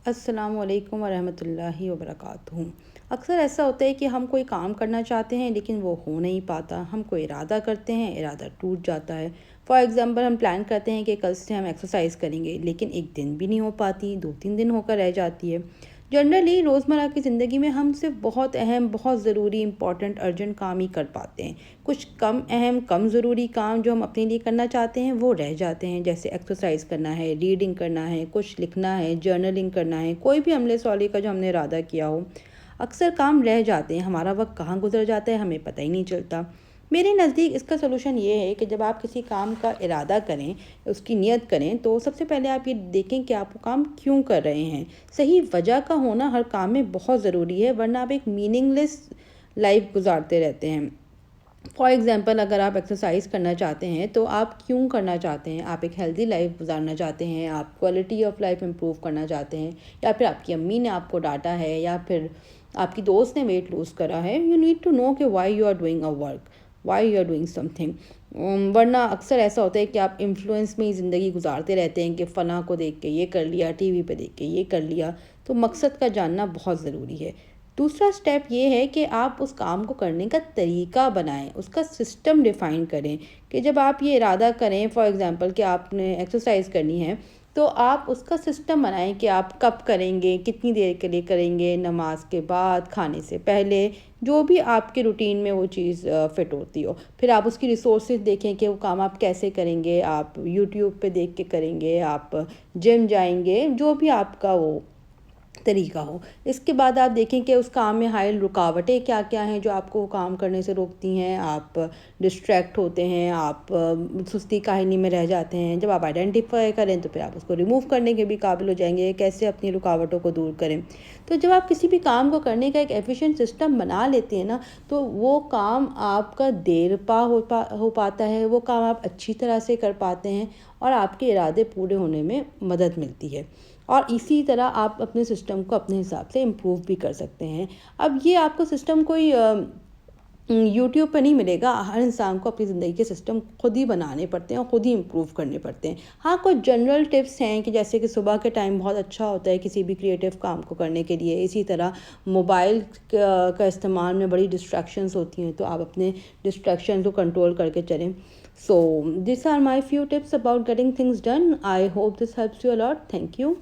السلام علیکم ورحمۃ اللہ وبرکاتہ۔ اکثر ایسا ہوتا ہے کہ ہم کوئی کام کرنا چاہتے ہیں لیکن وہ ہو نہیں پاتا، ہم کوئی ارادہ کرتے ہیں، ارادہ ٹوٹ جاتا ہے۔ فار ایگزامپل ہم پلان کرتے ہیں کہ کل سے ہم ایکسرسائز کریں گے، لیکن ایک دن بھی نہیں ہو پاتی، 2-3 دن ہو کر رہ جاتی ہے۔ جنرلی روزمرہ کی زندگی میں ہم صرف بہت اہم، بہت ضروری، امپورٹنٹ، ارجنٹ کام ہی کر پاتے ہیں۔ کچھ کم اہم، کم ضروری کام جو ہم اپنے لیے کرنا چاہتے ہیں وہ رہ جاتے ہیں، جیسے ایکسرسائز کرنا ہے، ریڈنگ کرنا ہے، کچھ لکھنا ہے، جرنلنگ کرنا ہے، کوئی بھی عمل صالح کا جو ہم نے ارادہ کیا ہو۔ اکثر کام رہ جاتے ہیں، ہمارا وقت کہاں گزر جاتا ہے ہمیں پتہ ہی نہیں چلتا۔ میرے نزدیک اس کا سلوشن یہ ہے کہ جب آپ کسی کام کا ارادہ کریں، اس کی نیت کریں، تو سب سے پہلے آپ یہ دیکھیں کہ آپ وہ کام کیوں کر رہے ہیں۔ صحیح وجہ کا ہونا ہر کام میں بہت ضروری ہے، ورنہ آپ ایک میننگ لیس لائف گزارتے رہتے ہیں۔ فار ایگزامپل اگر آپ ایکسرسائز کرنا چاہتے ہیں تو آپ کیوں کرنا چاہتے ہیں؟ آپ ایک ہیلدی لائف گزارنا چاہتے ہیں، آپ کوالٹی آف لائف امپروو کرنا چاہتے ہیں، یا پھر آپ کی امی نے آپ کو ڈانٹا ہے، یا پھر آپ کی دوست نے ویٹ لوز کرا ہے۔ یو نیڈ ٹو نو کہ why you are doing a work, why you are doing something. ورنہ اکثر ایسا ہوتا ہے کہ آپ انفلوئنس میں ہی زندگی گزارتے رہتے ہیں کہ فلاں کو دیکھ کے یہ کر لیا، ٹی وی پہ دیکھ کے یہ کر لیا۔ تو مقصد کا جاننا بہت ضروری ہے۔ دوسرا سٹیپ یہ ہے کہ آپ اس کام کو کرنے کا طریقہ بنائیں، اس کا سسٹم ڈیفائن کریں، کہ جب آپ یہ ارادہ کریں فار ایگزامپل کہ آپ نے ایکسرسائز کرنی ہے، تو آپ اس کا سسٹم بنائیں کہ آپ کب کریں گے، کتنی دیر کے لیے کریں گے، نماز کے بعد، کھانے سے پہلے، جو بھی آپ کے روٹین میں وہ چیز فٹ ہوتی ہو۔ پھر آپ اس کی ریسورسز دیکھیں کہ وہ کام آپ کیسے کریں گے، آپ یوٹیوب پہ دیکھ کے کریں گے، آپ جم جائیں گے، جو بھی آپ کا وہ طریقہ ہو۔ اس کے بعد آپ دیکھیں کہ اس کام میں حائل رکاوٹیں کیا کیا ہیں جو آپ کو کام کرنے سے روکتی ہیں، آپ ڈسٹریکٹ ہوتے ہیں، آپ سستی کاہلی میں رہ جاتے ہیں۔ جب آپ آئیڈینٹیفائی کریں تو پھر آپ اس کو ریموو کرنے کے بھی قابل ہو جائیں گے، کیسے اپنی رکاوٹوں کو دور کریں۔ تو جب آپ کسی بھی کام کو کرنے کا ایک ایفیشینٹ سسٹم بنا لیتے ہیں نا، تو وہ کام آپ کا دیر پا ہو پاتا ہے، وہ کام آپ اچھی طرح سے کر پاتے ہیں، اور آپ کے ارادے پورے ہونے میں مدد ملتی ہے۔ اور اسی طرح آپ اپنے سسٹم کو اپنے حساب سے امپروو بھی کر سکتے ہیں۔ اب یہ آپ کو سسٹم کوئی یوٹیوب پہ نہیں ملے گا، ہر انسان کو اپنی زندگی کے سسٹم خود ہی بنانے پڑتے ہیں اور خود ہی امپروو کرنے پڑتے ہیں۔ ہاں کچھ جنرل ٹپس ہیں کہ جیسے کہ صبح کے ٹائم بہت اچھا ہوتا ہے کسی بھی کریٹیو کام کو کرنے کے لیے۔ اسی طرح موبائل کا استعمال میں بڑی ڈسٹریکشنز ہوتی ہیں، تو آپ اپنے ڈسٹریکشن کو کنٹرول کر کے چلیں۔ So these are my few tips about getting things done. I hope this helps you a lot. Thank you.